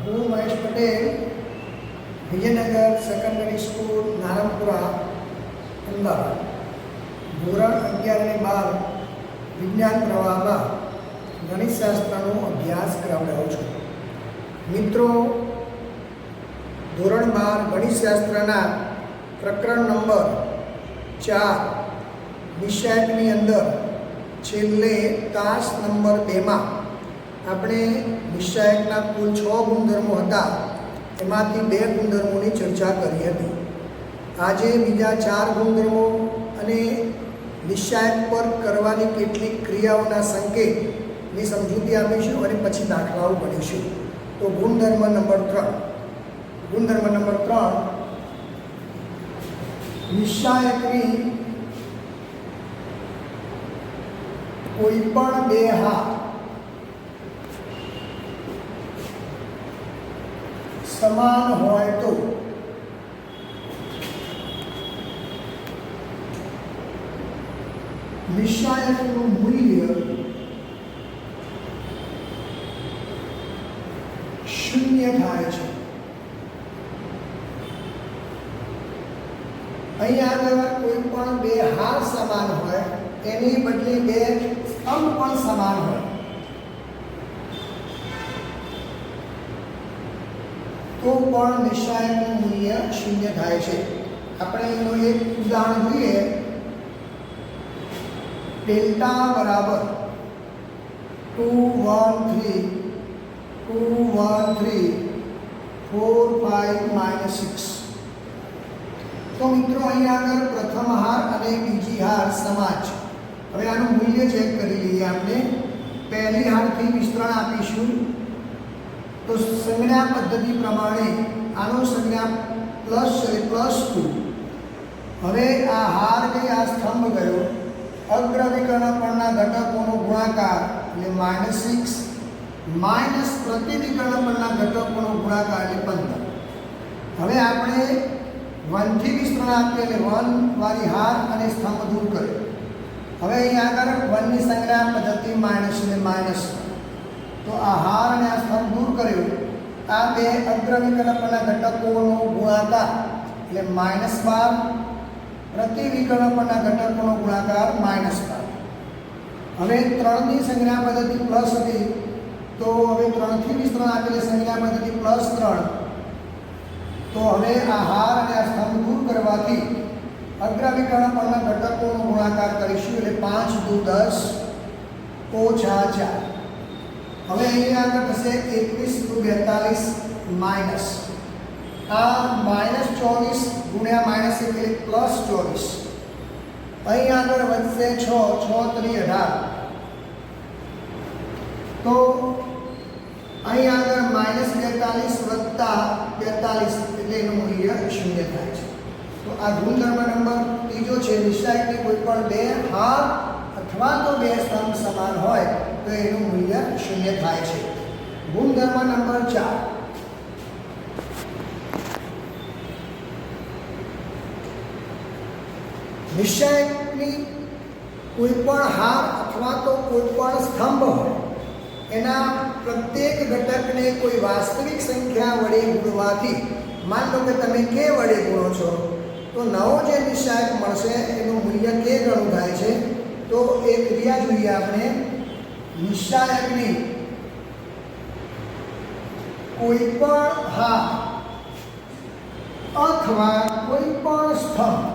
હું Mahesh Patel, Vijaynagar secondary school Naranpura Ahmedabad ધોરણ 11 અને 12 વિજ્ઞાન પ્રવાહમાં ગણિતશાસ્ત્રનો અભ્યાસ કરાવડાવું છું. મિત્રો, ધોરણ 12 ગણિતશાસ્ત્રના પ્રકરણ નંબર 4 નિશ્ચાયકની અંદર છેલ્લે તાસ નંબર 2માં આપણે નિશ્ચાયકના કુલ 6 ગુણધર્મો હતા, એમાંથી 2 ગુણધર્મોની ચર્ચા કરી હતી. આજે બીજા 4 ગુણધર્મો અને નિશ્ચાયક પર કરવાની કેટલીક ક્રિયાઓના સંકેતની સમજૂતી આપીશું અને પછી દાખલાઓ ગણીશું. તો ગુણધર્મ નંબર 3, નિશ્ચાયકની કોઈ પણ 2 હાર સમાન હોય તો નિશ્ચાયકનું મૂલ્ય શૂન્ય થાય છે. અહીંયા આગળ કોઈ પણ 2 હાર સમાન હોય એની બદલે 2 સ્તંભ પણ સમાન હોય તો પણ નિશ્ચાયકનું મૂલ્ય શૂન્ય થાય છે. આપણે એનું એક ઉદાહરણ જોઈએ. ડેલ્ટા બરાબર 2 1 3 2 1 3 4 5 -6. તો મિત્રો અહીંયા આગળ પ્રથમ હાર અને બીજી હાર સમાન છે. હવે આનું મૂલ્ય ચેક કરી લઈએ. આપણે પહેલી હારથી વિસ્તરણ આપીશું તો સંજ્ઞા પદ્ધતિ પ્રમાણે આનો સંજ્ઞા પ્લસ છે, +2. હવે આ હાર કે આ સ્તંભ ગયો, અગ્ર વિકર્ણ પરના ઘટકોનો ગુણાકાર એટલે -6 માઇનસ પ્રતિ વિકર્ણ પરના ઘટકોનો ગુણાકાર એટલે 15. હવે આપણે 1 થી વિસ્તરણ આપીએ એટલે 1 વાળી હાર અને સ્તંભ દૂર કર્યો. હવે અહીંયા આગળ 1 ની સંજ્ઞા પદ્ધતિ માઇનસ એટલે -1. તો આ હાર અને આ સ્તંભ દૂર કર્યો. આ 2 અગ્ર વિકર્ણ પરના ઘટકોનો ગુણાકાર એટલે -12 પ્રતિ વિકર્ણ પરના ઘટકોનો ગુણાકાર -12. હવે 3 ની સંજ્ઞા પદ્ધતિ પ્લસ હતી, તો હવે 3 થી વિસ્તરણ આપેલી સંજ્ઞા પદ્ધતિ +3. તો હવે આ હાર અને આ સ્તંભ દૂર કરવાથી અગ્ર વિકર્ણ પરના ઘટકોનો ગુણાકાર કરીશું એટલે 5 દુ 10 -4. હવે અહીંયા આગળ થશે 21 દુ 42 માઇનસ આ -24 ગુણ્યા -1 એટલે +24. અહીં આગળ વધશે 6 6 3 18. તો અહીં આગળ -42 વત્તા 42 એટલે એનું મૂલ્ય શૂન્ય થાય છે. તો આ ગુણધર્મ નંબર 3 છે. નિશ્ચાયકની કોઈ પણ 2 હાર અથવા તો 2 સ્તંભ સમાન હોય તો એનું મૂલ્ય શૂન્ય થાય છે. ગુણધર્મ નંબર 4, નિશ્ચાયકની કોઈ પણ હાર અથવા તો કોઈ પણ સ્તંભ હોય એના પ્રત્યેક ઘટકને કોઈ વાસ્તવિક સંખ્યા વડે ગુણવાથી, માન લો કે તમે k વડે ગુણો છો તો નવો જે નિશ્ચાયક મળશે એનું મૂલ્ય k ગણું થાય છે. તો એ ક્રિયા જોઈએ આપણે. નિશ્ચાયકની કોઈ પણ હાર અથવા કોઈ પણ સ્તંભ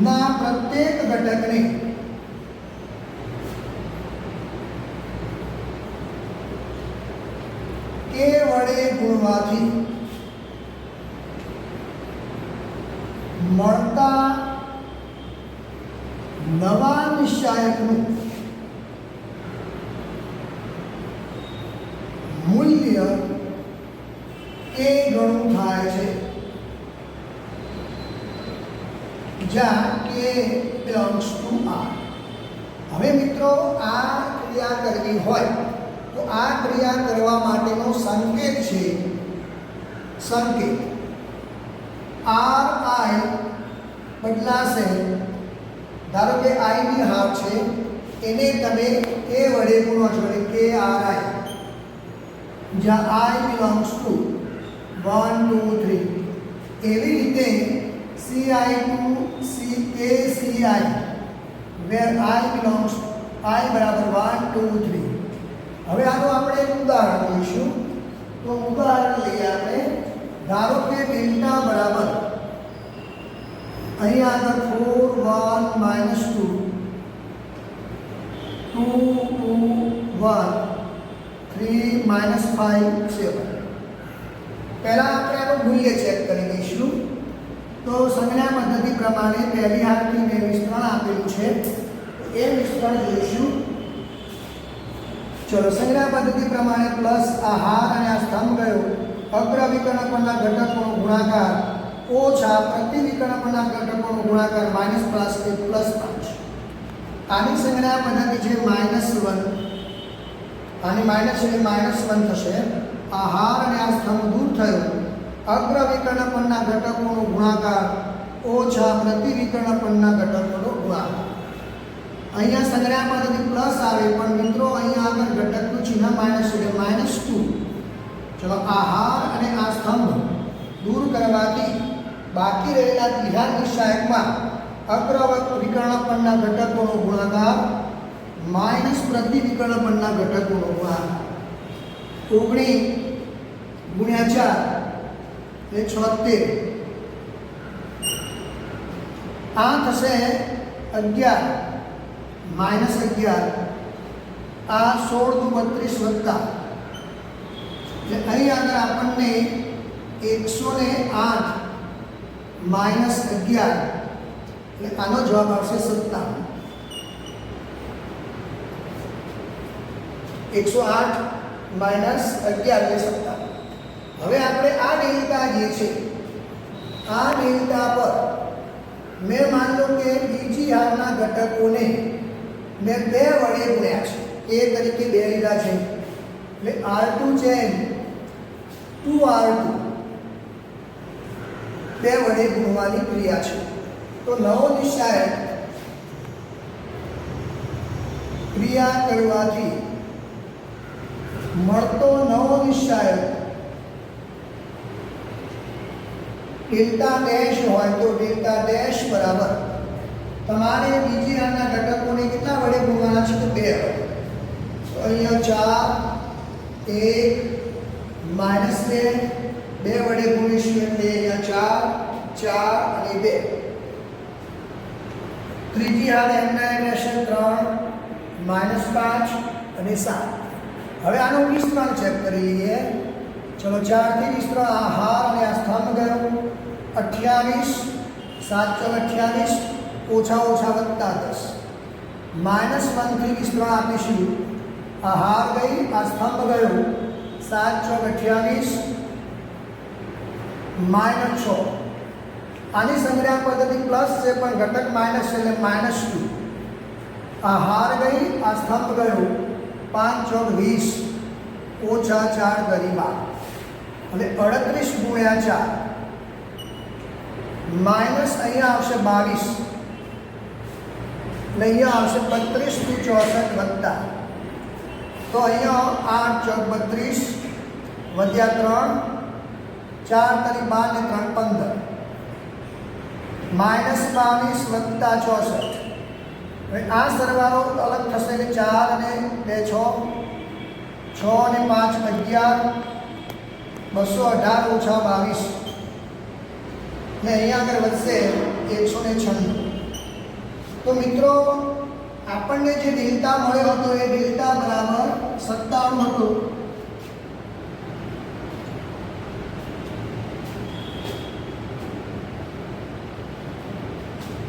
ના પ્રત્યેક ઘટકને k વડે ગુણવાથી મળતા નવા નિશ્ચાયકનું મૂલ્ય k ગણું થાય છે, જ્યાં k belongs to R. હવે મિત્રો, આ ક્રિયા કરવી હોય તો આ ક્રિયા કરવા માટેનો સંકેત છે. સંકેત ri બદલાશે ધારો કે i ની હાર છે એને તમે a વડે ગુણો છો એટલે k r i, જ્યાં i belongs to 1 2 3. એવી રીતે ci to a ci where i belongs i બરાબર 1 2 3. હવે આનું આપણે એક ઉદાહરણ લઈશું. તો ઉદાહરણ લઈએ આપણે. ધારો કે ડેલ્ટા બરાબર અહીંયા આગળ 4 1 -2 2 2 1 3 -5 7. પહેલા આપણે આનું મૂલ્ય ચેક કરી લઈશું. તો સંજ્ઞા પદ્ધતિ પ્રમાણે પહેલી હારથી મેં મિશ્રણ આપેલું છે, એ મિશ્રણ જોઈશું. ચલો, સંજ્ઞા પદ્ધતિ પ્રમાણે પ્લસ આ હાર અને આ સ્તંભ ગયો, અગ્ર વિકર્ણ પરના ઘટકોનો ગુણાકાર ઓછા પ્રતિ વિકર્ણ પરના ઘટકોનો ગુણાકાર -1 +5. આની સંજ્ઞા પદ્ધતિ છે -1. આની માઇનસ એટલે -1 થશે. આ હાર અને આ સ્તંભ દૂર થયો, અગ્ર વિકર્ણ પરના ઘટકોનો ગુણાકાર ઓછા પ્રતિ વિકર્ણ પરના ઘટકોનો ગુણાકાર. અહીંયા સંજ્ઞા પદ્ધતિ પ્લસ આવે, પણ મિત્રો અહીંયા આગળ ઘટકનું ચિહ્ન માઇનસ એટલે -2. ચલો, આ હાર અને આ સ્તંભ દૂર કરવાથી બાકી રહેલા ત્રીજા નિશાયકમાં અગ્ર વિકર્ણ પરના ઘટકોનો ગુણાકાર માઇનસ પ્રતિ વિકર્ણ પરના ઘટકોનો ગુણાકાર. 19 × 4 એટલે 76. આ થશે 11 -11. આ 16 × 32 વત્તા એટલે અહીં આગળ આપણને 108 -11 એટલે આનો જવાબ આવશે 57. 108 -11 એટલે 57. હવે આપણે આ ડેલ્ટા જે છે, આ ડેલ્ટા પર મેં માન લો કે બીજી હારના ઘટકોને મેં 2 વડે ગુણ્યા છે. a તરીકે 2 લીધા છે એટલે r2 ચેન 2r2 2 વડે ગુણવાની ક્રિયા છે. તો નવો નિશાયક ક્રિયા કરવાથી મળતો નવો નિશાયક ડેલ્ટા ડેશ હોય તો ડેલ્ટા ડેશ બરાબર તમારે બીજી હારના ઘટકોને કેટલા વડે ગુણવાના છે? તો 2 વડે. તો અહીંયા 4 1 -2 વડે ગુણીશું એટલે અહીંયા 4 4 અને 2. ત્રીજી હાર એમના એમ રહેશે 3 -5 અને 7. હવે આનું વિસ્તરણ ચેક કરી લઈએ. ચલો, 4 થી વિસ્તરણ આ હાર અને આ સ્તંભ ગયો 28 7 × 28 ઓછા ઓછા વત્તા 10. -1 થી વિસ્તરણ આપીશું. આ હાર ગઈ, આ સ્તંભ ગયો 7 × 28 -6. આની સંજ્ઞા પદ્ધતિ પ્લસ છે, પણ ઘટક માઇનસ એટલે -2. આ હાર ગઈ, આ સ્તંભ ગયો 5 × 20 ઓછા 4 × 12 એટલે 38 × 4 માઇનસ અહીંયા આવશે 22 એટલે અહીંયા આવશે 32 × 64 વત્તા. તો અહીંયા 8 × 32 વધ્યા 3 4 તરી 12 ને 3 15 -22 વત્તા 64. હવે આ સરવાળો અલગ થશે એટલે 4 અને 2 6 6 અને 5 11 218 ઓછા 22 ને અહીંયા આગળ વધશે 196. તો મિત્રો આપણને જે ડેલ્ટા મળ્યો હતો એ ડેલ્ટા બરાબર 57 હતો.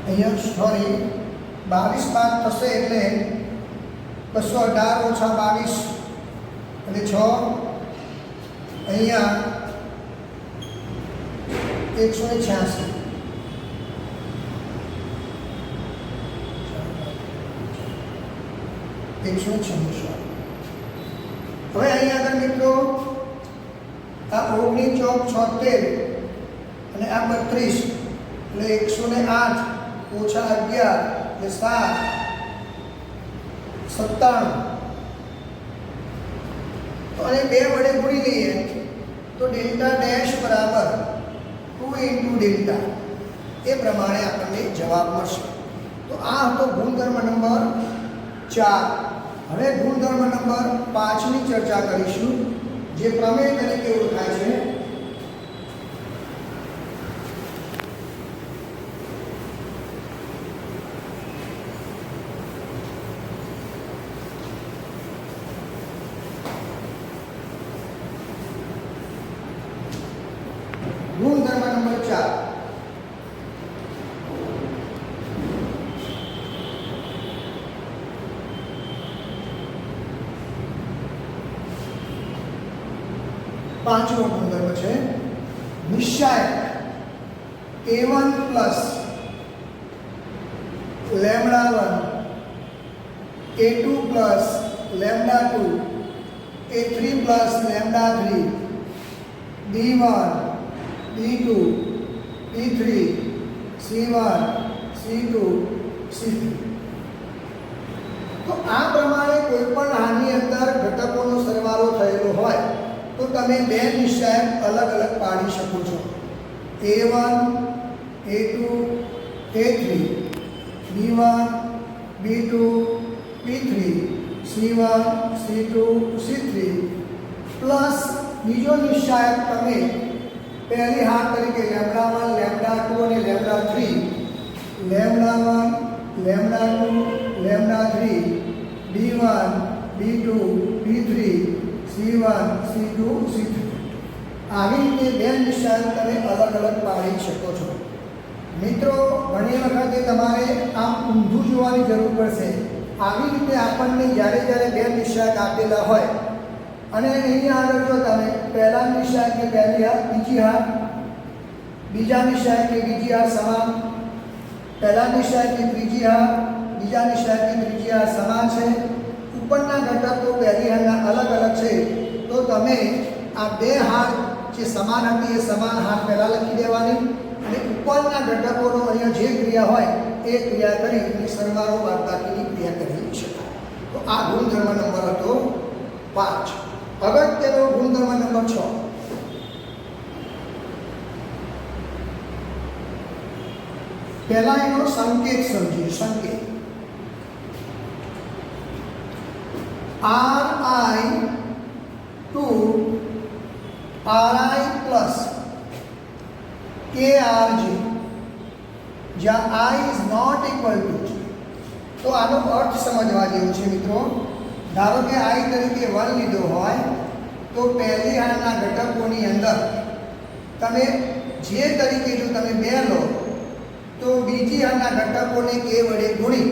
અહીંયા સોરી 22 બાદ થશે એટલે 218 ઓછા 22 એટલે 6 અહીંયા 186. હવે અહીંયા આગળ મિત્રો આ 19 × 76 અને આ 32 એટલે 108 ઓછા 11 એટલે એટલે 7 97 તો અને 2 વડે ગુણી લઈએ તો ડેલ્ટા ડેશ બરાબર 2 ઇન્ટુ ડેલ્ટા એ પ્રમાણે આપણને જવાબ મળશે. તો આ હતો ગુણધર્મ નંબર 4. હવે ગુણધર્મ નંબર 5 ની ચર્ચા કરીશું, જે પ્રમેય તરીકે ઓળખાય છે. ગુણધર્મ નંબર 4. પાંચમો ગુણધર્મ છે નિશ્ચાયક a1 plus lambda 1 a2 plus lambda 2 a3 plus lambda 3 b1 b2 b3 c1 c2 c3. તો આ પ્રમાણે કોઈ પણ આની અંદર ઘટકોનો સરવાળો થયેલો હોય તો તમે બે નિશ્ચાયક અલગ અલગ પાડી શકો છો. a1 a2 a3 b1 b2 b3 c1 c2 c3 plus બીજો નિશ્ચાયક તમે પહેલી હાર તરીકે લેમ્ડા 1 લેમ્ડા 2 અને lambda 3 lambda 1 lambda 2 lambda 3 b1 b2 b3 c1 c2 c3 આવી રીતે બે નિશાન તમે અલગ અલગ પાડી શકો છો. મિત્રો, ઘણી વખતે તમારે આમ ઊંધું જોવાની જરૂર પડશે. આવી રીતે આપણને જ્યારે જ્યારે બે નિશાન આપેલા હોય અને અહીંયા આગળ જો તમે પહેલા નિશાનની પહેલી હાર બીજી હાર, બીજા નિશાનની બીજી હાર સમાન, પહેલા નિશાનની ત્રીજી હાર બીજા નિશાનની ત્રીજી હાર સમાન છે, ઉપરના ઘટકો પહેલી હારના અલગ અલગ છે, તો તમે આ બે હાર જે સમાન હતી એ સમાન હાર પહેલાં લખી દેવાની અને ઉપરના ઘટકોનો અહીંયા જે ક્રિયા હોય એ ક્રિયા કરી અને સરવાળો બાદબાકીની ક્રિયા કરી શકાય. તો આ ગુણધર્મ નંબર હતો 5. અગત્યનો ગુણધર્મ નંબર 6. પહેલા એનો સંકેત સમજીએ. સંકેત ri to ri plus krg, જ્યાં i is not equal to j. તો આનો અર્થ સમજવા જેવો છે મિત્રો. ધારો કે i તરીકે 1 લીધો હોય તો પહેલી હારના ઘટકોની અંદર તમે જે તરીકે જો તમે 2 લો તો બીજી હારના ઘટકોને k વડે ગુણી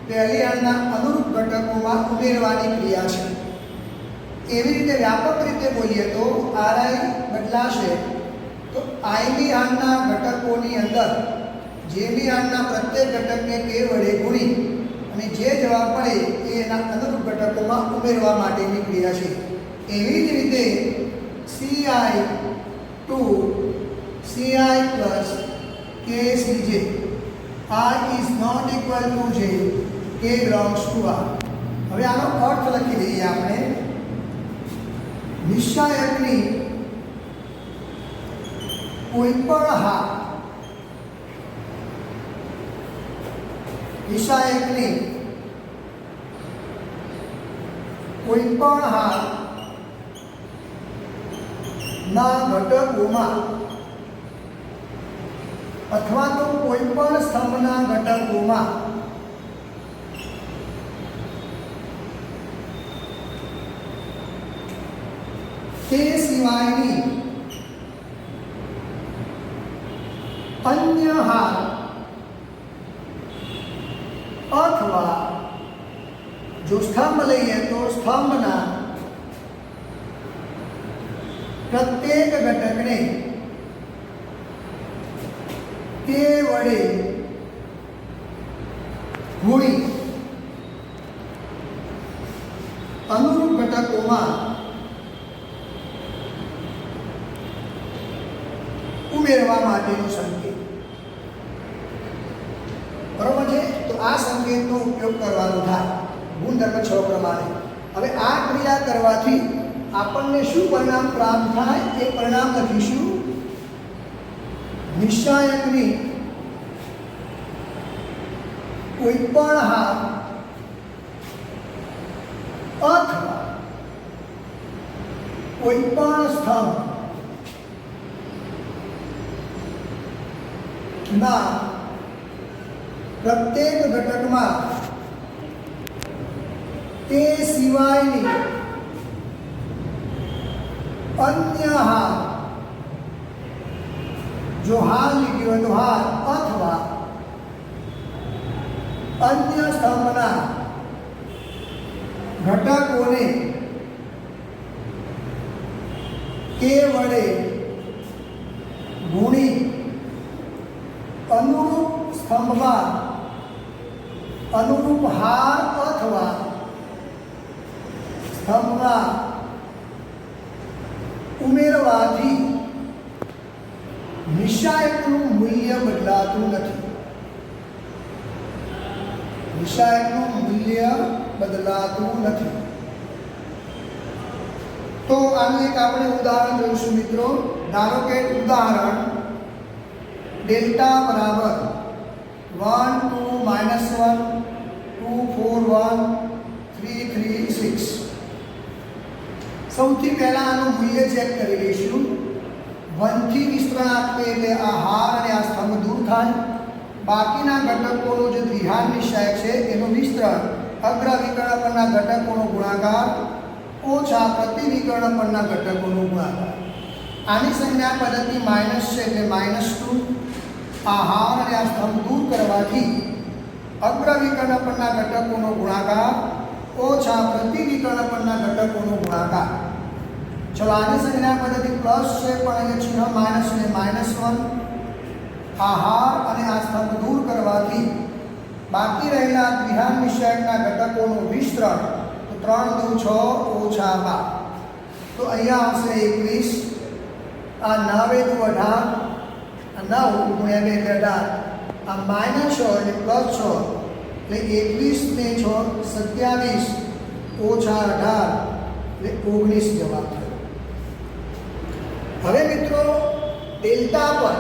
પહેલી હારના અનુરૂપ ઘટકોમાં ઉમેરવાની ક્રિયા છે. એવી રીતે વ્યાપક રીતે બોલીએ તો ri બદલાશે તો i ની હારના ઘટકોની અંદર જે બી હારના પ્રત્યેક ઘટકને k વડે ગુણી અને જે જવાબ મળે એ એના અનુરૂપ ઘટકોમાં ઉમેરવા માટેની ક્રિયા છે. એવી જ રીતે ci to ci plus kcj, i is not equal to j, k belongs to r. હવે આનો અર્થ લખી દઈએ આપણે. નિશ્ચાયકની કોઈ પણ હાર, નિશ્ચાયકની કોઈ પણ હાર ના ઘટકોમાં અથવા તો કોઈ પણ સ્તંભના ઘટકોમાં તે સિવાયની અન્ય હાર અથવા જો સ્તંભ લઈએ તો સ્તંભના પ્રત્યેક ઘટકને તે વડે ગુણી અનુરૂપ ઘટકોમાં ઉમેરવા માટેનો સંકેત. બરોબર છે? તો આ કરવાનું થાય ગુણધર્મ 6 પ્રમાણે. હવે આ ક્રિયા કરવાથી આપણને શું પરિણામ પ્રાપ્ત થાય એ પરિણામ લખીશું. નિશ્ચાયકની કોઈ પણ હાર અથવા કોઈ પણ સ્તંભ ના પ્રત્યેક ઘટકમાં તે સિવાયની અન્ય હાર, જો હાર લીધી હોય તો હાર અથવા અન્ય સ્તંભના ઘટકોને કે વડે ગુણી અનુરૂપ સ્તંભમાં અનુરૂપ હાર અથવા સ્તંભમાં ઉમેરવાથી નિશ્ચાયકનું મૂલ્ય બદલાતું નથી. નિશ્ચાયકનું મૂલ્ય બદલાતું નથી. તો આનું એક આપણે ઉદાહરણ જોઈશું મિત્રો. ધારો કે ઉદાહરણ ડેલ્ટા બરાબર 1 2 -1 2 4 1 3 3 6. સૌથી પહેલા આનું મૂલ્ય ચેક કરી લઈશું. 1 થી વિસ્તરણ આપીએ એટલે આ હાર અને આ સ્તંભ દૂર થાય. બાકીના ઘટકોનો જે દ્વિહાર નિશ્ચાયક છે એનું વિસ્તરણ અગ્ર વિકર્ણ પરના ઘટકોનો ગુણાકાર ઓછા પ્રતિ વિકર્ણ પરના ઘટકોનો ગુણાકાર. આની સંજ્ઞા પદ્ધતિ માઇનસ છે એટલે -2. આ હાર અને આ સ્તંભ દૂર કરવાથી અગ્ર વિકર્ણ પરના ઘટકોનો ગુણાકાર ઓછા પ્રતિ વિકર્ણ પરના ઘટકોનો ગુણાકાર. ચલો આની સંજ્ઞા પદ્ધતિ પ્લસ છે પણ અહીંયા ચિહ્ન માઇનસ એટલે -1. આ હાર અને આ સ્તંભ દૂર કરવાથી બાકી રહેલા દ્વિહાર નિશ્ચાયકના ઘટકોનું વિસ્તરણ તો 3 દુ 6 ઓછા 12. તો અહીંયા આવશે 21. આ 9 દુ 18. 9 ગુણ્યા 2 એટલે 18. આ -6 એટલે +6 એટલે 21 ને 6 27 ઓછા 18 એટલે 19 જવાબ થયો. હવે મિત્રો ડેલ્ટા પર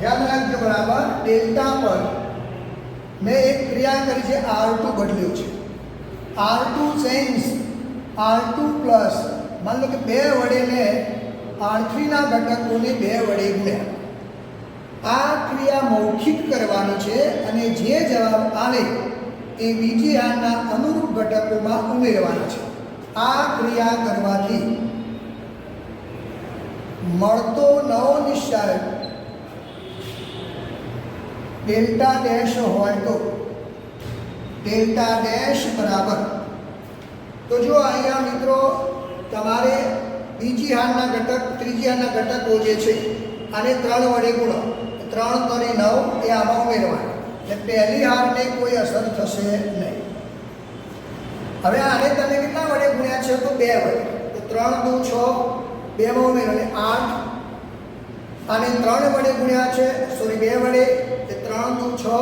યાદ રાખજો બરાબર. ડેલ્ટા પર મેં એક ક્રિયા કરી છે, R2 બદલ્યું છે. R2 ચેન્જ R2 પ્લસ માન લો કે 2 વડે મેં R3 ના ઘટકોને 2 વડે ગુણ્યા. આ ક્રિયા મૌખિક કરવાની છે અને જે જવાબ આવે એ બીજી હારના અનુરૂપ ઘટકોમાં ઉમેરવાના છે. આ ક્રિયા કરવાથી મળતો નવો નિશ્ચાયક ડેલ્ટા ડેશ હોય તો ડેલ્ટા ડેશ બરાબર, તો જો અહીંયા મિત્રો તમારે બીજી હારના ઘટક ત્રીજી હારના ઘટકો જે છે આને 3 વડે ગુણો. 3 કરી 9 એ આમાં ઉમેરવાના એટલે પહેલી હારને કોઈ અસર થશે નહીં. હવે આને તમે કેટલા વડે ગુણ્યા છે તો 2 વડે. તો 3 દુ 6 2 માં ઉમેરો એટલે 8. આને 3 વડે ગુણ્યા છે સોરી 2 વડે એટલે 3 દુ 6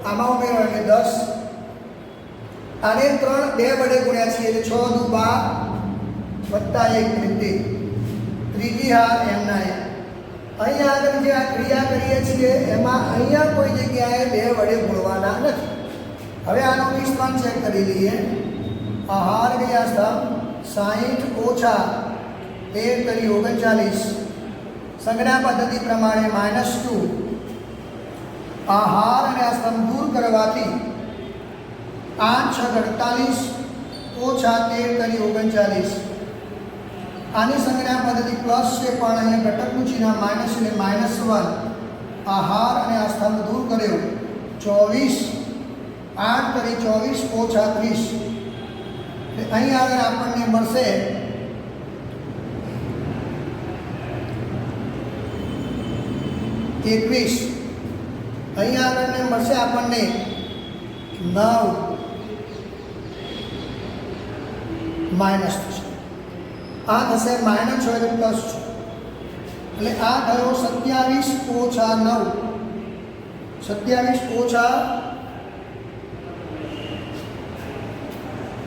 આમાં ઉમેરો એટલે 10. આને 2 વડે ગુણ્યા છે એટલે 6 દુ 12 વત્તા 1 રીતે ત્રીજી હાર એમના એમ. અહીંયા આગળ જે આ ક્રિયા કરીએ છીએ એમાં અહીંયા કોઈ જગ્યાએ 2 વડે ગુણવાના નથી. હવે આનું વિસ્તરણ ચેક કરી લઈએ. આ હાર ગયા સ્તંભ 60 ઓછા 13 કરી 39. સંજ્ઞા પદ્ધતિ પ્રમાણે -2. આ હાર અને આ સ્તંભ દૂર કરવાથી 8 6 48 ઓછા 13 કરી 39. આની સંજ્ઞા પદ્ધતિ પ્લસ છે પણ અહીંયા ઘટકનું ચિહ્ન માઇનસ એટલે -1. આ હાર અને આ સ્તંભ દૂર કર્યો 24 8 કરી 24 ઓછા 30. અહીં આગળ આપણને મળશે 21. અહીં આગળને મળશે આપણને 9 માઇનસ થશે. આ થશે -6 એટલે પ્લસ 6 એટલે આ થયો 27 ઓછા 9. 27 ઓછા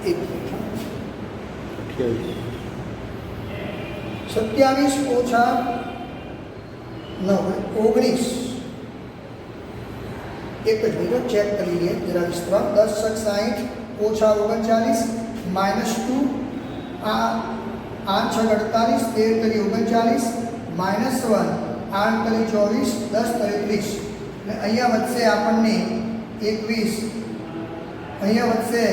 एक मिनट 27 ઓછા 9 19 एक જ મિનિટ ચેક કરી લઈએ જરા વિસ્તરણ 10 60 ઓછા 39 -2 આ 8 6 48 13 તરી 39 -1 8 તરી 24 10 તરી 30 એટલે અહીંયા વધશે આપણને 21 અહીંયા વધશે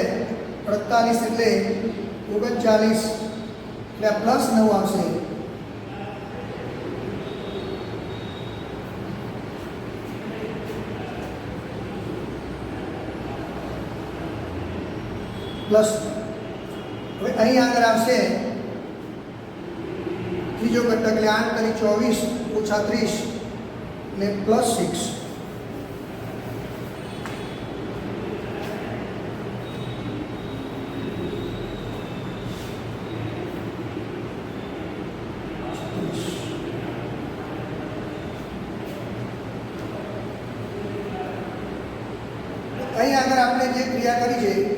48 એટલે 39 એટલે +9 આવશે પ્લસ હવે અહીં આગળ આવશે ત્રીજો ઘટક એટલે 8 તરી 24 ઓછા 30 એટલે +6 અહીં આગળ આપણે જે ક્રિયા કરી છે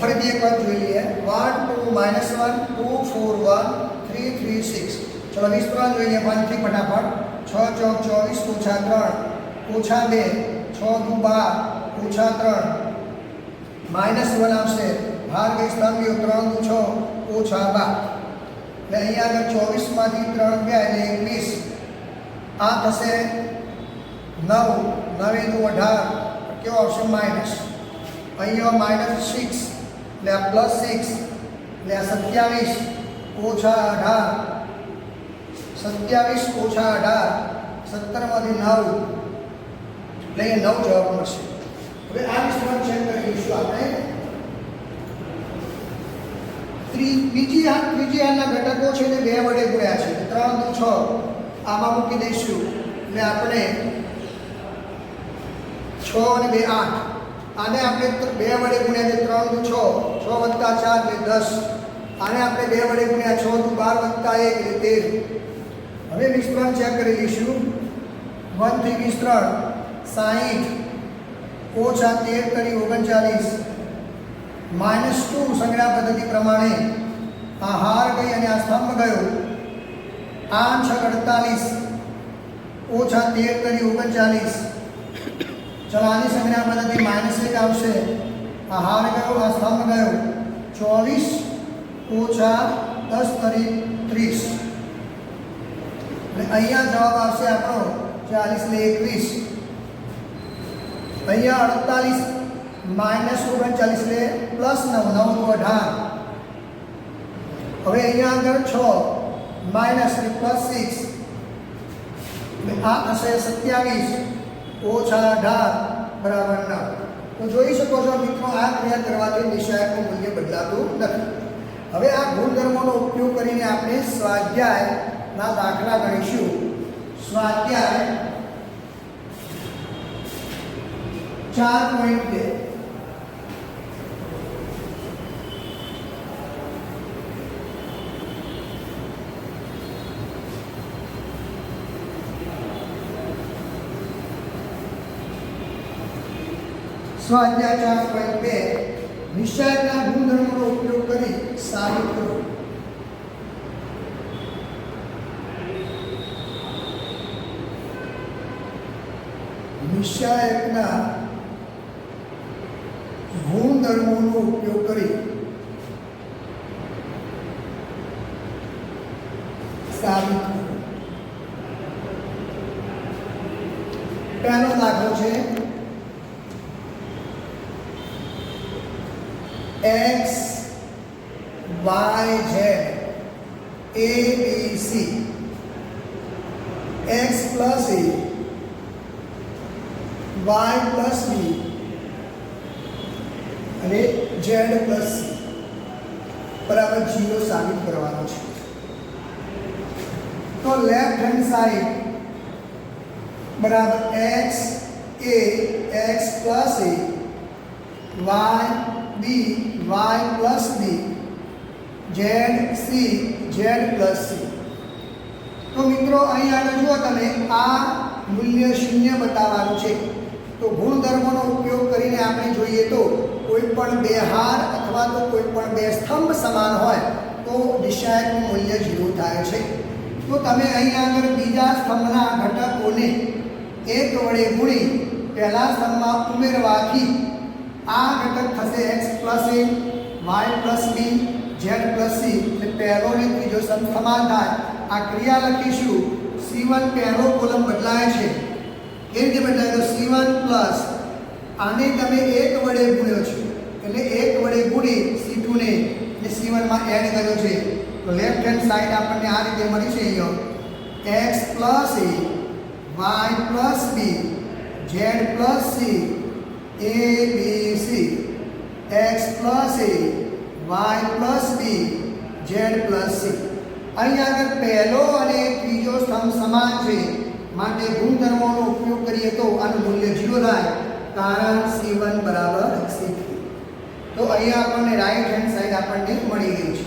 ફરીથી એક વાર જોઈ લઈએ 1 2 -1 2 4 1 3 3 6 ચલો વિસ્તરણ જોઈએ 1 થી ફટાફટ 6 ચોક 24 ઓછા 3 ઓછા 2 6 દુ 12 ઓછા 3 -1 આવશે ભાર ગઈ સ્થાન ગયો 3 દુ 6 ઓછા 12 એટલે અહીંયા આગળ 24 માંથી 3 ગયા એટલે 21 આ થશે 9 9 દુ 18 કેવો આવશે માઇનસ અહીંયા -6 એટલે આ +6 એટલે આ 27 ઓછા 18 27 ઓછા 18 17 માંથી 9 એટલે એ 9 જવાબ મળશે હવે આ વિસ્તરણ ચેક કરી લઈશું આપણે ત્રીજી હારના ઘટકો છે તે 2 વડે ગુણ્યા છે 3 દુ 6 આમાં મૂકી દઈશું એટલે આપણે 6 અને 2 8 આને આપણે 2 વડે ગુણ્યા છે 3 દુ 6 6 વત્તા 4 એટલે 10 આને આપણે 2 વડે ગુણ્યા 6 દુ 12 વત્તા 1 એટલે 13 હવે વિસ્તરણ ચેક કરી લઈશું 1 થી વિસ્તરણ 60 ઓછા 13 તરી 39 -2 સંજ્ઞા પદ્ધતિ પ્રમાણે આ હાર ગઈ અને આ સ્તંભ ગયો 8 6 48 ઓછા 13 તરી 39 चलो आनी संज्ञा पद्धति -1 आवशे आ हार गयो आ स्तंभ गयो 24 ओछा 10 तरी 30 એટલે અહીંયા જવાબ આવશે આપણો 40 ને 21 અહીંયા 48 -39 એટલે +9 9 દુ 18 હવે અહીંયા આગળ 6 માઈનસ એટલે +6 એટલે આ થશે 27 ઓછા 18 બરાબર 9 તો જોઈ શકો છો મિત્રો આ ક્રિયા કરવાથી નિશાયકનું મૂલ્ય બદલાતું નથી હવે આ ગુણધર્મોનો ઉપયોગ કરીને આપણે સ્વાધ્યાયના દાખલા ગણીશું સ્વાધ્યાય 4.2 સ્વાધ્યાય 4.2 નિશાયકના ગુણધર્મોનો ઉપયોગ કરી સાબિત કરો નિશાયકના ગુણધર્મોનો ઉપયોગ કરી સાબિત કરો પહેલો દાખલો છે x y z a b c x plus a y plus b અને z plus c બરાબર 0 સાબિત કરવાનો છે તો લેફ્ટ હેન્ડ સાઈડ બરાબર x a x plus a y b y plus b z c z plus c તો મિત્રો અહીં આગળ જુઓ તમે આ મૂલ્ય 0 બતાવવાનું છે તો ગુણધર્મોનો ઉપયોગ કરીને આપણે જોઈએ તો કોઈ પણ બે હાર અથવા તો કોઈ પણ બે સ્તંભ સમાન હોય તો નિશ્ચાયકનું મૂલ્ય 0 થાય છે. તો તમે અહીં આગળ બીજા સ્તંભના ઘટકોને 1 વડે ગુણી પહેલા સ્તંભમાં ઉમેરવાથી આ ઘટક થશે x plus a, y plus b, z plus c. એટલે પહેલો ને ત્રીજો સ્તંભ સમાન થાય. આ ક્રિયા લખીશું. c1 પહેલો કોલમ બદલાય છે. એ રીતે બદલાય તો c1 પ્લસ આને તમે 1 વડે ગુણ્યો છે એટલે 1 વડે ગુણી c2 ને c1 માં એડ કર્યો છે. તો લેફ્ટ હેન્ડ સાઈડ આપણને આ રીતે મળી છે. અહીંયા x plus a, y plus b, z plus c, a b c. x plus a, y plus b, z plus c. અહીં આગળ પહેલો અને ત્રીજો સ્તંભ સમાન છે માટે ગુણધર્મોનો ઉપયોગ કરીએ તો આનું મૂલ્ય 0 થાય. કારણ c1 બરાબર c3. તો અહીંયા આપણને રાઈટ હેન્ડ સાઈડ આપણને મળી ગઈ છે.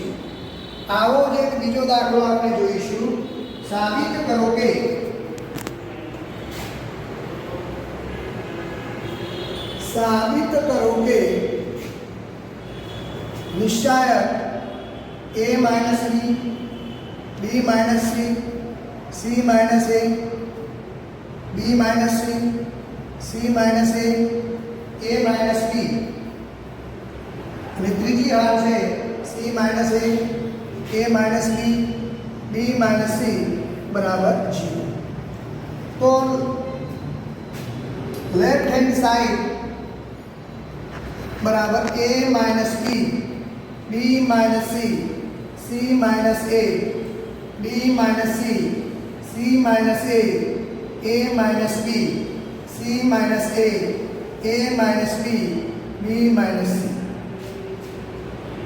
આવો જ એક બીજો દાખલો આપણે જોઈશું. સાબિત કરો કે નિશ્ચાયક a minus b minus c minus a, b minus c minus a minus b અને ત્રીજી હાર છે c minus a minus b minus c બરાબર 0. તો લેફ્ટ હેન્ડ સાઈડ બરાબર a minus b minus c minus a, b minus c minus a minus b, c minus a minus b minus c.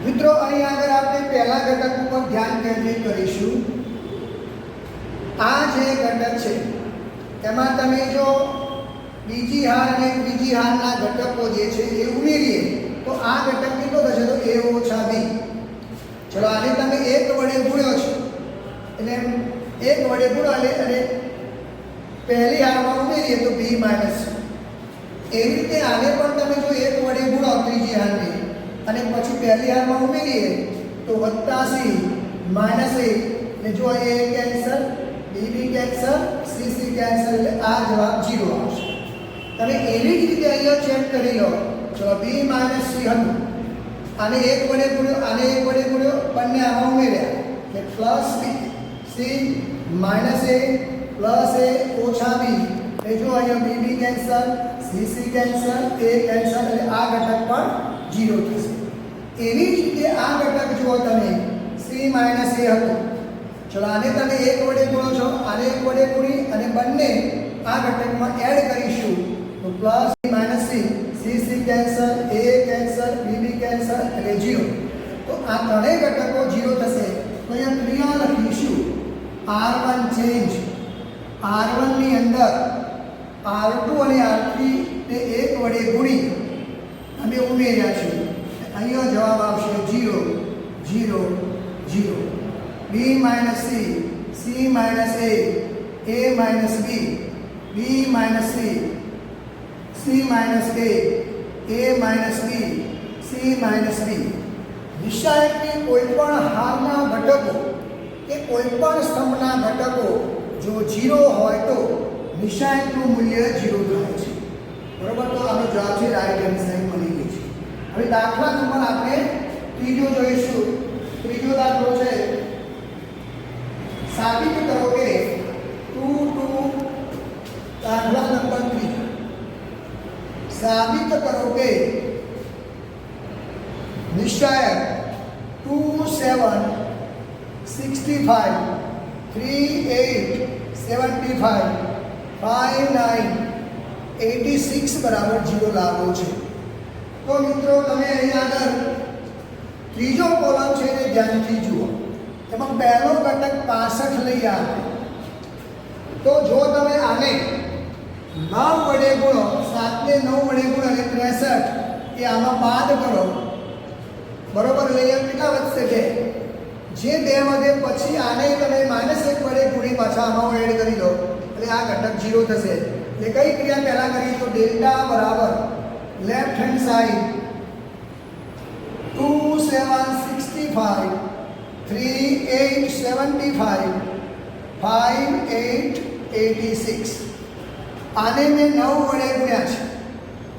મિત્રો અહીં આગળ આપણે પહેલા ઘટક ઉપર ધ્યાન કેન્દ્રિત કરીશું. આ જે ઘટક છે તેમાં તમે જો બીજી હાર અને ત્રીજી હારના ઘટકો જે છે એ ઉમેરીએ તો આ ઘટક કેટલો થશે? તો a ઓછા b. ચલો આને તમે 1 વડે ગુણ્યો છે એટલે 1 વડે ગુણો અને પહેલી હારમાં ઉમેરીએ તો b માઇનસ c. એવી રીતે આને પણ તમે જો 1 વડે ગુણો ત્રીજી હારને અને પછી પહેલી હારમાં ઉમેરીએ તો વત્તા c માઇનસ a. એટલે જો a cancel, b cancel, c cancel એટલે આ જવાબ 0 આવશે. તમે એવી જ રીતે અહીંયા ચેક કરી લો. ચલો b માઇનસ c હતું, આને 1 વડે ગુણ્યો, આને 1 વડે ગુણ્યો, બંને આમાં ઉમેર્યા એટલે plus b, c minus a plus a ઓછા b. એ જો અહીંયા b cancel, c cancel, a cancel એટલે આ ઘટક પણ 0 થશે. એવી જ રીતે આ ઘટક જુઓ તમે c માઇનસ a હતું. ચલો આને તમે 1 વડે ગુણો છો, આને 1 વડે ગુણી અને બંને આ ઘટકમાં એડ કરીશું તો plus minus c cancel, a cancel, b cancel એટલે 0. તો આ ત્રણેય ઘટકો 0 થશે. તો અહીંયા ક્રિયા લખીશું. r1 ચેન્જ, r1 ની અંદર r2 અને r3 ને 1 વડે ગુણી અમે ઉમેર્યા છે. અહીંયા જવાબ આવશે 0 0 0. b minus c minus a minus b minus c minus a minus b c minus b. નિશ્ચાયકની કોઈ પણ હારના ઘટકો કે કોઈ પણ સ્તંભના ઘટકો જો 0 હોય તો નિશ્ચાયકનું મૂલ્ય 0 થાય છે. બરોબર. તો આનો જવાબ છે રાઈટ હેન્ડ સાઈડ મળી ગઈ છે. હવે દાખલા નંબર આપણે ત્રીજો જોઈશું. ત્રીજો દાખલો છે સાબિત કરો કે 2 દાખલા નંબર 3 સાબિત કરો કે નિશ્ચાયક 2 7 65 3 8 75 5 9 86 બરાબર 0 લાવો છે. તો મિત્રો તમે અહીં આગળ ત્રીજો કોલમ છે એને ધ્યાનથી જુઓ. એમાં પહેલો ઘટક 65 લઈ આવે તો જો તમે આને 9 વડે ગુણો, 7 ને 9 વડે ગુણો અને 63 એ આમાં બાદ કરો. બરોબર. લઈએ કેટલા વધશે? 2. જે 2 વધે પછી આને તમે -1 વડે ગુણી પાછા આમાં એડ કરી દો એટલે આ ઘટક 0 થશે. એટલે કઈ ક્રિયા પહેલા કરી તો ડેલ્ટા બરાબર લેફ્ટ હેન્ડ સાઈડ 2765 3875 5886 આને મેં 9 વડે ગુણ્યા છે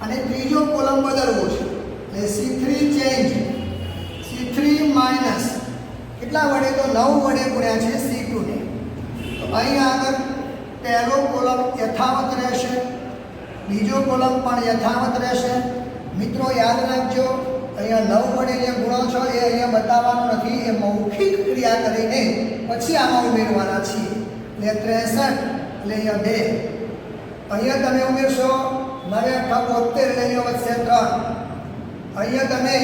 અને ત્રીજો કોલમ બદલવો છે એટલે C3 ચેન્જ C3 માઈનસ કેટલા વડે તો 9 વડે ગુણ્યા છે C2 ને તો અહીં આગળ પહેલો કોલમ યથાવત રહેશે બીજો કોલમ પણ યથાવત રહેશે મિત્રો યાદ રાખજો અહીંયા 9 વડે જે ગુણો છો એ અહીંયા બતાવવાનું નથી એ મૌખિક ક્રિયા કરીને પછી આમાં ઉમેરવાના છીએ એટલે 63 એટલે અહીંયા 2 અહીંયા તમે ઉમેરશો 9 8 72 એટલે અહીંયા વધશે 3 અહીંયા તમે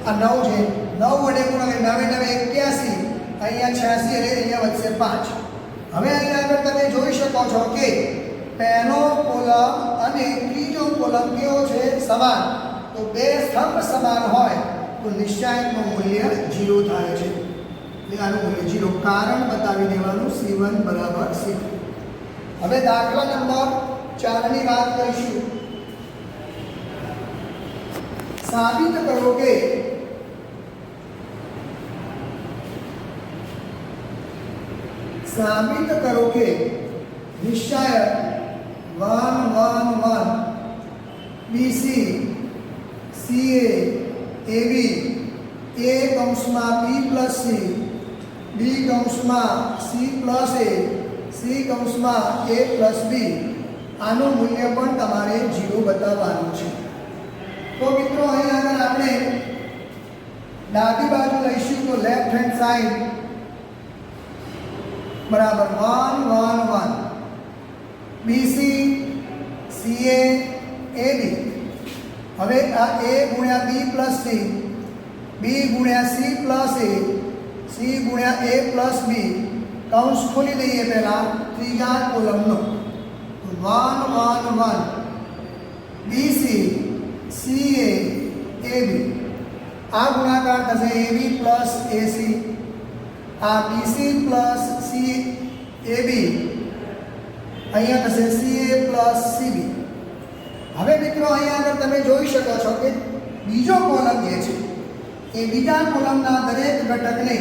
આ 9 છે 9 વડે ગુણો એટલે 9 9 81 અહીંયા 86 એટલે અહીંયા વધશે 5 હવે અહીંયા આગળ તમે જોઈ શકો છો કે પહેલો કોલમ અને ત્રીજો કોલમ કેવો છે સમાન તો બે સ્તંભ સમાન હોય તો નિશ્ચાયકનું મૂલ્ય 0 થાય છે એટલે આનું મૂલ્ય 0 કારણ બતાવી દેવાનું C1 બરાબર C2 હવે દાખલા નંબર 4 ની વાત કરીશું સાબિત કરો કે નિશ્ચાયક 1 1 1 BC CA AB A કૌંસમાં B પ્લસ C B કૌંસમાં C પ્લસ A C કૌંસમાં A પ્લસ B આનું મૂલ્ય પણ તમારે 0 બતાવવાનું છે તો મિત્રો અહીં આગળ આપણે ડાબી બાજુ લઈશું તો લેફ્ટ હેન્ડ સાઈડ બરાબર 1 1 1 BC CA AB હવે આ A ગુણ્યા B પ્લસ C B ગુણ્યા C પ્લસ A C ગુણ્યા A પ્લસ B કૌંસ ખોલી દઈએ પહેલા ત્રીજા કોલમનો 1 1 1 BC CA AB આ ગુણાકાર થશે AB પ્લસ AC આ BC પ્લસ CAB અહીંયા થશે CA પ્લસ CB હવે મિત્રો અહીંયા આગળ તમે જોઈ શકો છો કે બીજો કોલમ જે છે એ બીજા કોલમના દરેક ઘટકને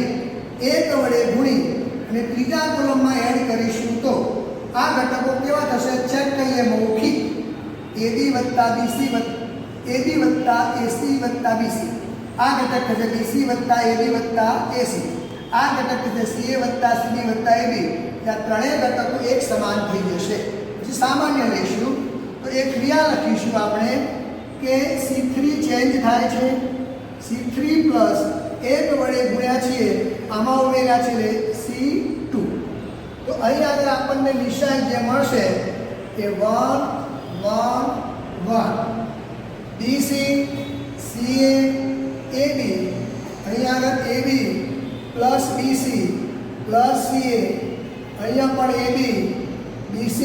1 વડે ગુણી અને ત્રીજા કોલમમાં એડ કરીશું તો આ ઘટકો કેવા થશે ચેક કરીએ મૌખિક AB વત્તા BC AB વત્તા AC વત્તા BC આ ઘટક થશે BC વત્તા AB વત્તા AC આ ઘટક થશે CA વત્તા CB વત્તા AB આ ત્રણેય ઘટકો એક સમાન થઈ જશે પછી સામાન્ય લઈશું તો એક ક્રિયા લખીશું આપણે કે C3 ચેન્જ થાય છે C3 પ્લસ 1 વડે ગુણ્યા છીએ આમાં ઉમેર્યા છે C2 તો અહીં આગળ આપણને નિશાન જે મળશે એ 1 1 1 BC CA AB અહીં આગળ AB plus BC plus CA અહીંયા પણ AB BC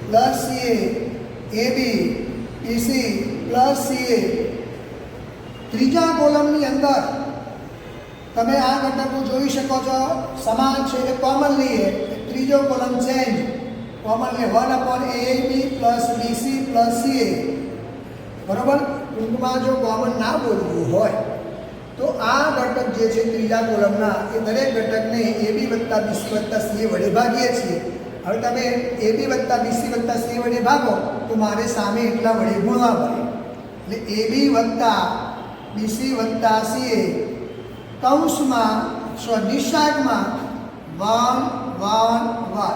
plus CA AB BC plus CA ત્રીજા કોલમની અંદર તમે આ ઘટકો જોઈ શકો છો સમાન છે એ કોમન લઈએ ત્રીજો કોલમ ચેન્જ કોમન લે 1/AB plus BC plus CA બરાબર ટૂંકમાં જો કોમન ના બોલવું હોય તો આ ઘટક જે છે ત્રીજા કોલમના એ દરેક ઘટકને AB વત્તા BC વત્તા CA વડે ભાગીએ છીએ હવે તમે AB વત્તા BC વત્તા CA વડે ભાગો તો મારે સામે એટલા વડે ગુણવા પડે એટલે AB વત્તા BC વત્તા CA કૌંસમાં નિશાકમાં 1 1 1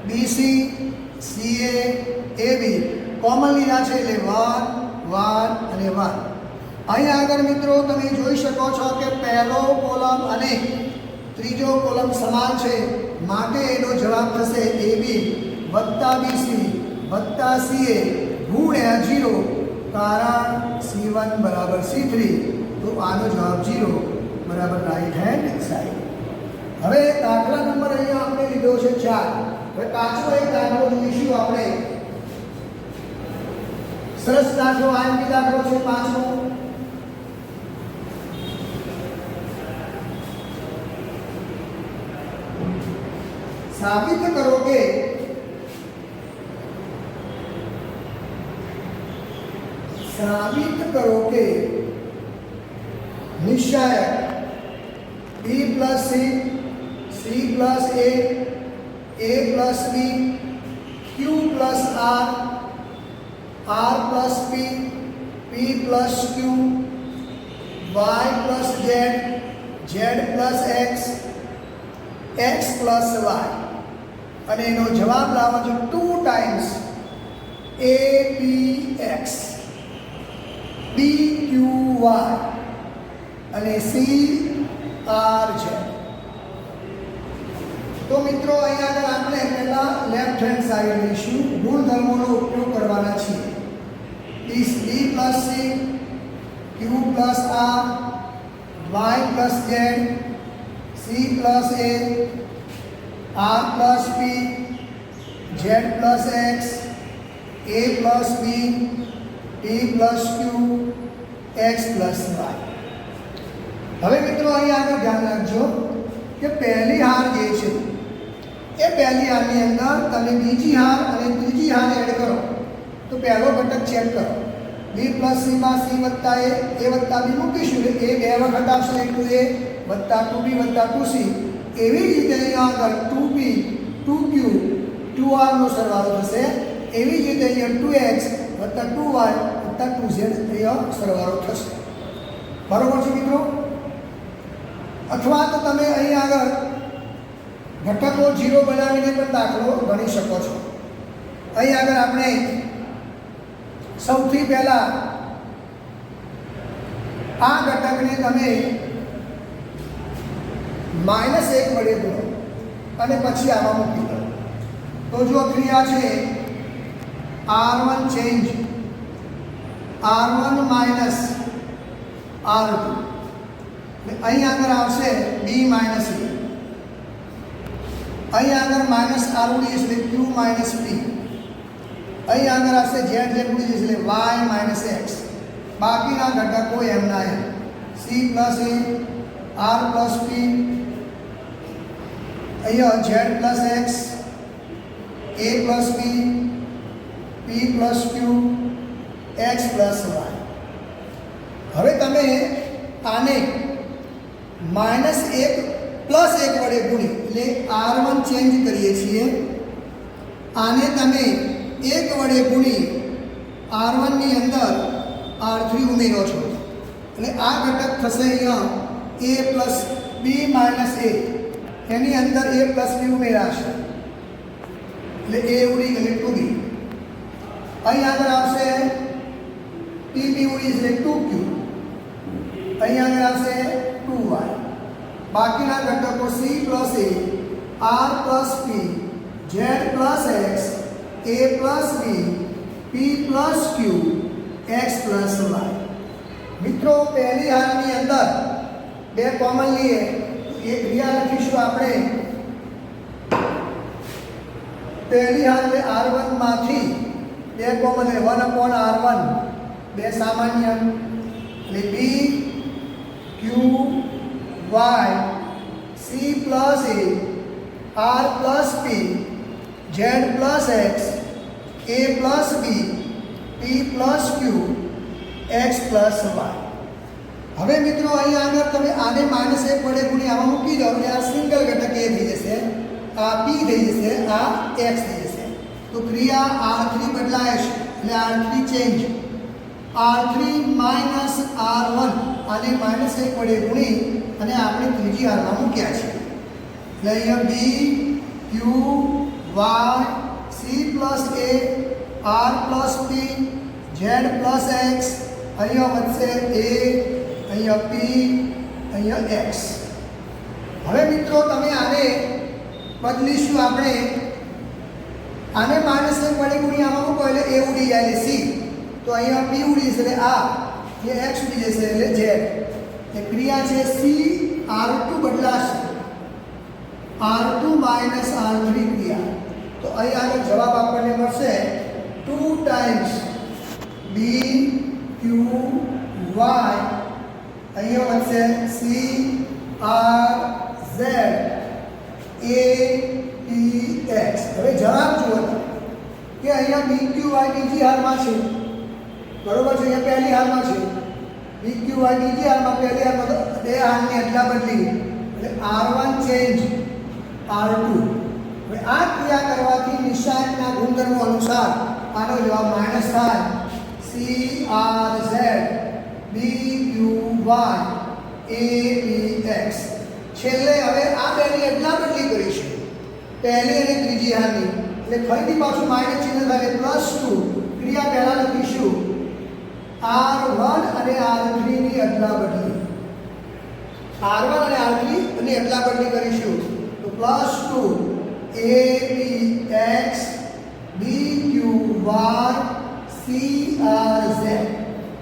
BC CA AB કોમન લીધા છે એટલે 1 1 અને 1 અહીં આગળ મિત્રો તમે જોઈ શકો છો કે પહેલો કોલમ અને ત્રીજો કોલમ સમાન છે માટે એનો જવાબ થશે AB વત્તા BC વત્તા CA ગુણ્યા 0 કારણ C1 બરાબર C3 તો આનો જવાબ 0 બરાબર રાઈટ હેન્ડ સાઈડ હવે દાખલા નંબર અહીંયા આપણે લીધો છે 4 હવે પાછો એક દાખલો જોઈશું આપણે સરસ દાખલો આઈએમપી દાખલો છે પાંચમો સાબિત કરો કે साबित करो कि निश्चायक B plus C plus A plus B Q plus R plus P plus Q Y plus Z plus X plus Y અને એનો જવાબ લાવો છો 2 ટાઈમ્સ APX BQY અને CRZ. તો મિત્રો અહીંયા આગળ આપણે પહેલા લેફ્ટ હેન્ડ સાઈડ લઈશું. ગુણધર્મોનો ઉપયોગ કરવાના છીએ. B plus C Q plus R Y plus Z C plus A R plus P Z plus X A plus B P plus Q X plus Y. હવે મિત્રો અહીંયા આગળ ધ્યાન રાખજો કે પહેલી હાર જે છે એ પહેલી હારની અંદર તમે બીજી હાર અને ત્રીજી હાર એડ કરો તો પહેલો ઘટક ચેક કરો. B પ્લસ C માં C વત્તા A વત્તા B મૂકીશું એટલે A બે વખત આવશે એટલે A વત્તા 2B વત્તા 2C. એવી જ રીતે અહીંયા આગળ 2B 2Q 2R નો સરવાળો થશે. એવી જ રીતે અહીંયા 2X વત્તા 2Y વત્તા 2Z અહીંયા સરવાળો થશે. બરોબર છે મિત્રો? અથવા તો તમે અહીં આગળ ઘટકો 0 બનાવીને પણ દાખલો ગણી શકો છો. અહીં આગળ આપણે સૌથી પહેલા આ ઘટકને તમે -1 વડે ગુણો અને પછી આમાં મૂકી દો. તો જો ક્રિયા છે R1 change R1 minus R2 અહીં આગળ આવશે B માઇનસ A. અહીં આગળ માઇનસ R ઉડી એટલે Q માઇનસ P. અહીં આગળ આવશે Z ઉડી એટલે Y માઇનસ X. બાકીના ઘટકો એમના એમ C plus A R plus P અહીંયા Z plus X A plus B P plus Q X plus Y. હવે તમે આને -1 પ્લસ 1 વડે ગુણી એટલે R1 ચેન્જ કરીએ છીએ. આને તમે 1 વડે ગુણી R1 ની અંદર R3 ઉમેરો છો એટલે આ ઘટક થશે અહીંયા A plus B minus A. એની અંદર A પ્લસ B ઉમેરાશે એટલે A ઉડી એટલે 2B. અહીં આગળ આવશે PB ઉડી એટલે 2Q. અહીં આગળ આવશે 2Y. બાકીના ઘટકો C plus A R plus P Z plus X A plus B P plus Q X plus Y. મિત્રો પહેલી હારની અંદર બે કોમન લઈએ એક ક્રિયા લખીશું આપણે. પહેલી હાર એટલે R1 માંથી બે કોમન એટલે 1/R1 બે સામાન્ય એટલે B Q Y C plus A R plus P Z plus X A plus B P plus Q X plus Y. હવે મિત્રો અહીં આગળ તમે આને -1 વડે ગુણી આમાં મૂકી દો એટલે આ સિંગલ ઘટક A થઈ જશે, આ P થઈ જશે, આ X થઈ જશે. તો ક્રિયા R3 બદલાય છે એટલે R3 change R3 minus R1 આને -1 વડે ગુણી અને આપણે ત્રીજી હારમાં મૂક્યા છે એટલે અહીંયા B Q Y C plus A R plus P Z plus X અહીંયા વધશે A અહીંયા P અહીંયા X. હવે મિત્રો તમે આને બદલીશું આપણે આને -1 વડે ગુણી આમાં મૂકો એટલે A ઉડી જાય એટલે C. તો અહીંયા P ઉડી જશે એટલે આ એ X ઉડી જશે એટલે Z. એ ક્રિયા છે C R2 બદલાશે R2 માઇનસ R3 ક્રિયા. તો અહીં આગળ જવાબ આપણને મળશે 2 ટાઈમ્સ B Q Y અહીંયા વધશે C R Z A P X. હવે જવાબ જુઓ કે અહીંયા B Q Y બીજી હારમાં છે બરોબર છે? અહીંયા પહેલી હાલમાં છે PQY, બીજી હાલમાં, પહેલી હાલમાં તો બે હાલની અદલા બદલી એટલે R1 ચેન્જ R2. હવે આ ક્રિયા કરવાથી નિશાનના ગુણધર્મો અનુસાર આનો જવાબ માઇનસ થાય CRZ BQY ABX. છેલ્લે હવે આ બેની અદલા બદલી કરીશું, પહેલી અને ત્રીજી હાલની, એટલે ફરીથી પાછું માઇનસ ચિહ્ન થાય +2. ક્રિયા પહેલા લખીશું R1 અને R3 ની અદલા બદલી, R1 અને R3 ની અદલા બદલી કરીશું તો +2 ABX BQY CRZ.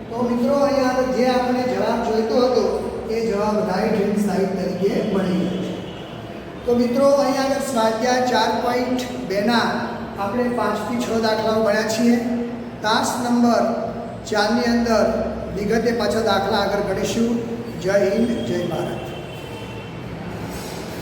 તો મિત્રો અહીંયા આગળ જે આપણે જવાબ જોઈતો હતો એ જવાબ રાઈટ હેન્ડ સાઈડ તરીકે મળી ગયો છે. તો મિત્રો અહીંયા આગળ સ્વાધ્યાય 4.2 ના આપણે 5 થી 6 દાખલાઓ ભણ્યા છીએ. ટાસ્ક નંબર 4 ની અંદર વિગતે પાછા દાખલા આગળ ગણીશું. જય હિન્દ, જય ભારત.